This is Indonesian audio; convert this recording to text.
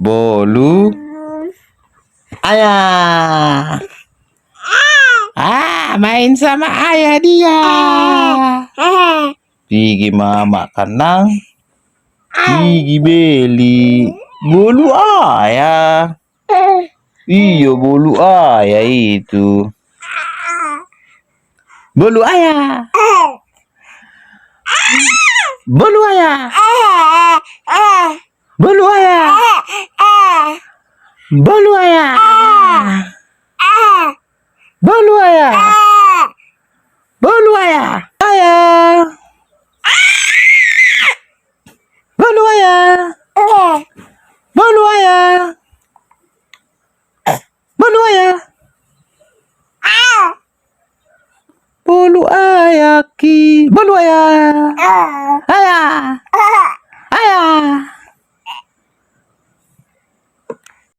Bolu ayah. Main sama ayah dia. Gigi mama kanang. Gigi beli. Bolu ayah. Iya, bolu ayah itu. Bolu ayah. Bolu ayah. Bolu ayah. Bolu ayah. Bolu ayah. Bolu ayah. Ayah. Bolu ayah. Bolu ayah. Bolu ayah. Bolu ayah ki. Bolu ayah. Ayah. Ayah.